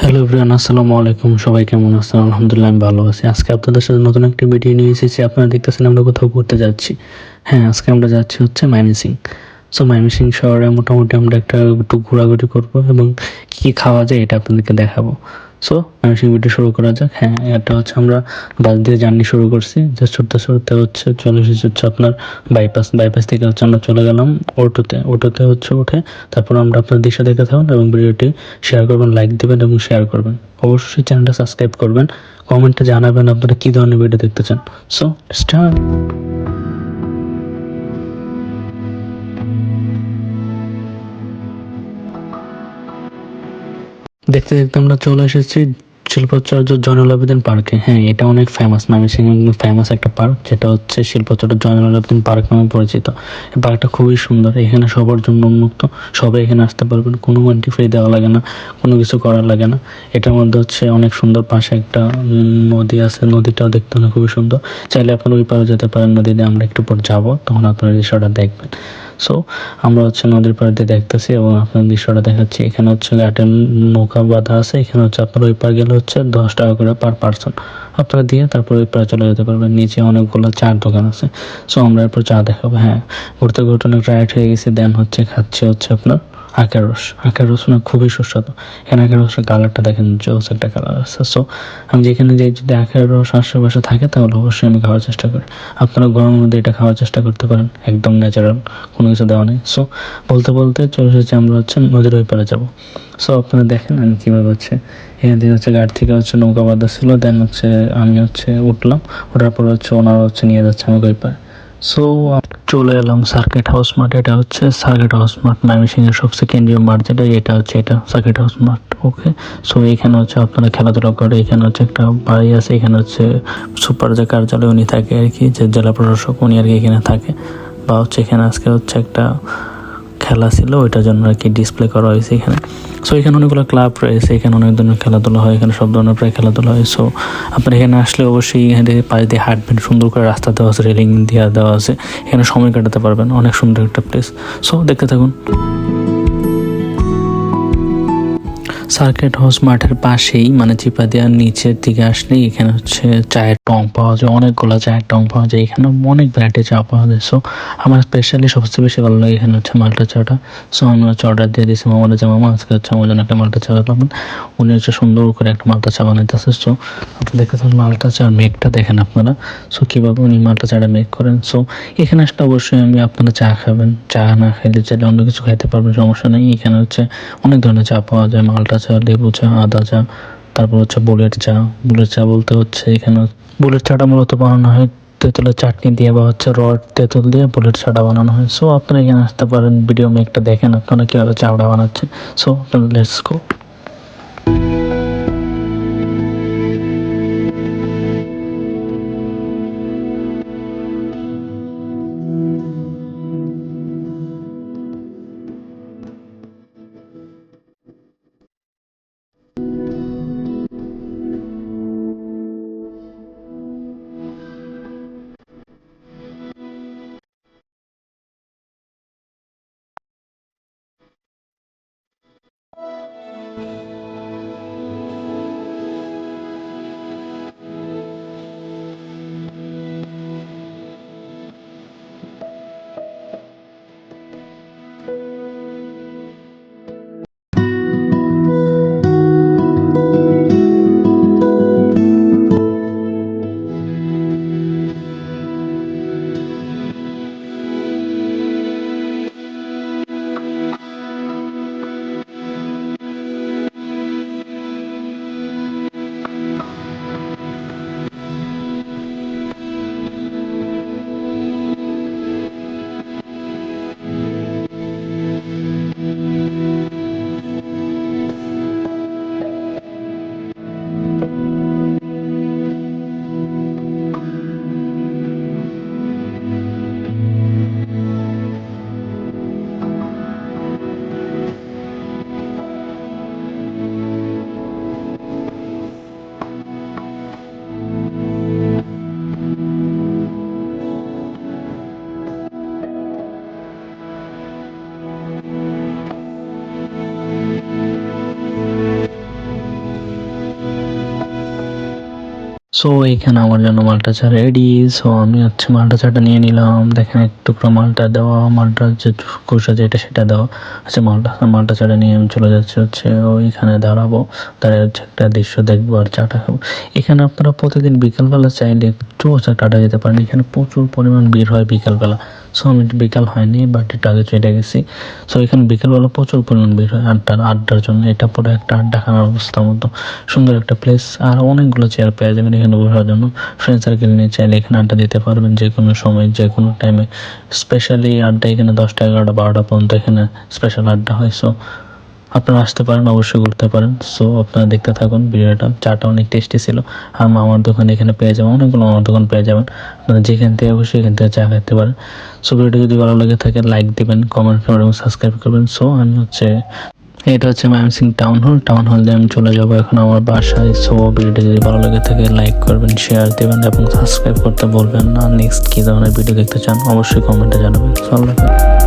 Hello everyone, আসসালামু আলাইকুম। সবাই কেমন আছেন? আলহামদুলিল্লাহ আমি ভালো আছি। আজকে আপনাদের সাথে নতুন একটা ভিডিও নিয়ে এসেছি। আপনারা দেখতেছেন আমরা কোথাও ঘুরতে যাচ্ছি। হ্যাঁ, আজকে আমরা যাচ্ছি হচ্ছে ময়মনসিংহ। সো ময়মনসিংহ শহরে মোটামুটি আমরা একটু ঘোরাঘুরি করব এবং কী কী খাওয়া যায় এটা আপনাদেরকে দেখাবো। সো ময়মনসিংহ ভিডিও শুরু করা যাক। হ্যাঁ, এটা হচ্ছে আমরা বাস দিয়ে জার্নি শুরু করছি। জাস্ট ছুটতে ছুটতে হচ্ছে চলে এসেছি হচ্ছে আপনার বাইপাস থেকে হচ্ছে আমরা চলে গেলাম অটোতে হচ্ছে উঠে তারপর আমরা আপনার দিশা দেখে থাকুন এবং ভিডিওটি শেয়ার করবেন, লাইক দেবেন এবং শেয়ার করবেন। অবশ্যই চ্যানেলটা সাবস্ক্রাইব করবেন। কমেন্টে জানাবেন আপনারা কী ধরনের ভিডিও দেখতে চান। So start. দেখতে দেখতে আমরা চলে এসেছি শিল্পাচার্য জয়নুল আবেদিন পার্কে। হ্যাঁ, এটা অনেক ফেমাস, ময়মনসিংহ ফেমাস একটা পার্ক, যেটা হচ্ছে শিল্পাচার্য জয়নুল আবেদিন পার্ক নামে পরিচিত। এই পার্কটা খুবই সুন্দর, এখানে সবার জন্য উন্মুক্ত, সবাই এখানে আসতে পারবেন, কোনো এন্ট্রি ফি দেওয়া লাগে না, কোনো কিছু করার লাগে না। এটার মধ্যে হচ্ছে অনেক সুন্দর, পাশে একটা নদী আছে, নদীটাও দেখতে অনেক খুবই সুন্দর। চাইলে আপনারা ওই পারে যেতে পারেন, নদীতে আমরা একটু পর যাবো, তখন আপনারা দৃশ্যটা দেখবেন। সো আমরা হচ্ছে নদীর পাড় দিয়ে দেখতেছি এবং আপনার দৃশ্যটা দেখাচ্ছি। এখানে হচ্ছে ঘাটে নৌকা বাঁধা আছে, এখানে হচ্ছে আপনার ওই পার গেলে হচ্ছে 10 টাকা করে পার পার্সন আপনারা দিয়ে তারপর ওই পারে চলে যেতে পারবেন। নিচে অনেকগুলো চার দোকান আছে। সো আমরা এরপর চা দেখাবো। হ্যাঁ, ঘুরতে ঘুরতে অনেক টায়ার্ড হয়ে গেছি, দেন হচ্ছে খাচ্ছি হচ্ছে আপনার আখের রস না খুবই সুস্বাদু। এখানে আখের রসের কালারটা দেখেন, জোস একটা কালার আছে। সো আমি যেখানে যাই, যদি আখের রস আশেপাশে থাকে তাহলে অবশ্যই আমি খাওয়ার চেষ্টা করি। আপনারা গরমের মধ্যে এটা খাওয়ার চেষ্টা করতে পারেন, একদম ন্যাচারাল, কোনো কিছু দেওয়া নেই। সো বলতে বলতে চলে এসেছি আমরা হচ্ছে নদীর ওই পারে যাবো। সো আপনারা দেখেন আমি কীভাবে হচ্ছে এখান থেকে হচ্ছে ঘাট থেকে হচ্ছে নৌকা বাঁধা ছিল, দেন হচ্ছে আমি হচ্ছে উঠলাম, ওঠার পর হচ্ছে ওনারা হচ্ছে নিয়ে যাচ্ছে আমাকে ওই পারে। সো চলে এলাম সার্কিট হাউস মাঠ। এটা হচ্ছে সার্কিট হাউস মাঠ, ময়মনসিংহের সবচেয়ে কেন্দ্রীয় মাঠ যেটা, এটা হচ্ছে এটা সার্কিট হাউস মাঠ। ওকে, সো এখানে হচ্ছে আপনারা খেলাধুলা করে। এখানে হচ্ছে একটা বাড়ি আছে, এখানে হচ্ছে সুপার যে কার্যালয় উনি থাকে আর কি, যে জেলা প্রশাসক উনি আর কি এখানে থাকে। বা হচ্ছে এখানে আজকে হচ্ছে একটা খেলা ছিল, ওইটার জন্য আর কি ডিসপ্লে করা হয়েছে এখানে। সো এখানে অনেকগুলো ক্লাব রয়েছে, এখানে অনেক ধরনের খেলাধুলা হয়, এখানে সব ধরনের প্রায় খেলাধুলা হয়। সো আপনার এখানে আসলে অবশ্যই এখান থেকে পাশ দিয়ে হাঁটবেন, সুন্দর করে রাস্তা দেওয়া আছে, রেলিং দেওয়া আছে, এখানে সময় কাটাতে পারবেন। অনেক সুন্দর একটা প্লেস। সো দেখতে থাকুন। সার্কিট হাউস মাঠের পাশেই মানে চিপা দেওয়ার নিচের দিকে আসলেই এখানে হচ্ছে চায়ের টং পাওয়া যায়, অনেকগুলো চায়ের টং পাওয়া যায়। এখানে অনেক ভ্যারাইটি চা পাওয়া যায়। সো আমার স্পেশালি সবচেয়ে বেশি ভালো লাগে এখানে হচ্ছে মাল্টা চাটা। সো আমি হচ্ছে অর্ডার দিয়ে দিয়েছি মামার, যে মামা আজকে হচ্ছে আমার জন্য একটা মাল্টা চা পাবেন। উনি হচ্ছে সুন্দর করে একটা মাল্টা চা বানাইতেছে। সো আপনি দেখতেছেন মাল্টা চার মেকটা দেখেন আপনারা। সো কীভাবে উনি মাল্টা চাটা মেক করেন। সো এখানে আসলে অবশ্যই আমি আপনারা চা খাবেন, চা না খাইলে চাইলে অন্য কিছু খাইতে পারবেন, সমস্যা নেই। এখানে হচ্ছে অনেক ধরনের চা পাওয়া যায়, মাল্টা চা, লেবু চা, আদা চা, তারপর হচ্ছে বুলেট চা বলতে হচ্ছে এখানে বুলেট চাটা মূলত বানানো হয় তেঁতুলের চাটনি দিয়ে বা হচ্ছে তেঁতুল দিয়ে বুলেট চাটা বানানো হয়। সো আপনারা এখানে আসতে পারেন, ভিডিও মেকটা দেখেন আপনারা কীভাবে চাটা বানাচ্ছে। So let's go. সো এখানে আমার জন্য মালটা চা রেডি। সো আমি হচ্ছে মালটা চাটা নিয়ে নিলাম। দেখেন এক টুকরো মালটা দেওয়া, মালটা যে কুসা যেটা সেটা দেওয়া হচ্ছে। মালটা চাটা নিয়ে আমি চলে যাচ্ছি হচ্ছে ওইখানে দাঁড়াবো, দাঁড়িয়ে হচ্ছে একটা দৃশ্য দেখবো আর চাটা খাবো। এখানে আপনারা প্রতিদিন বিকালবেলা চাইলে একটু চাটা যেতে পারেন। এখানে প্রচুর পরিমাণ ভিড় হয় বিকালবেলা। সো আমি বিকাল হয়নি বাট একটু আগে চলে গেছি। সো এখানে বিকালবেলা প্রচুর পরিমাণ ভিড় হয় আড্ডার জন্য। এটা পুরো একটা আড্ডা খানার অবস্থার মতো সুন্দর একটা প্লেস। আর অনেকগুলো চেয়ার পেয়ে যাবেন এখানে বসার জন্য। ফ্রেন্ড সার্কেল নিয়ে চাইলে এখানে আড্ডা দিতে পারবেন যে কোনো সময়, যে কোনো টাইমে। স্পেশালি আড্ডা এখানে 10টা 11টা 12টা পর্যন্ত এখানে স্পেশাল আড্ডা হয়। সো আপনারা আসতে পারেন, অবশ্যই ঘুরতে পারেন। সো আপনারা দেখতে থাকুন ভিডিওটা। চাটা অনেক টেস্টি ছিল। আর মামার দোকান এখানে পেয়ে যাবেন, অনেকগুলো মামার দোকান পেয়ে যাবেন। আপনারা যেখান থেকে অবশ্যই এখান থেকে চা খেতে পারেন। সো ভিডিওটা যদি ভালো লাগে থাকে লাইক দিবেন, কমেন্ট করবেন এবং সাবস্ক্রাইব করবেন। সো আমি হচ্ছে এটা হচ্ছে ময়মনসিং টাউন হল দিয়ে আমি চলে যাবো এখন আমার বাসায়। সো ভিডিওটা যদি ভালো লাগে থাকে লাইক করবেন, শেয়ার দেবেন এবং সাবস্ক্রাইব করতে বলবেন না। নেক্সট কী ধরনের ভিডিও দেখতে চান অবশ্যই কমেন্টে জানাবেন। সো আল্লাহ হাফেজ।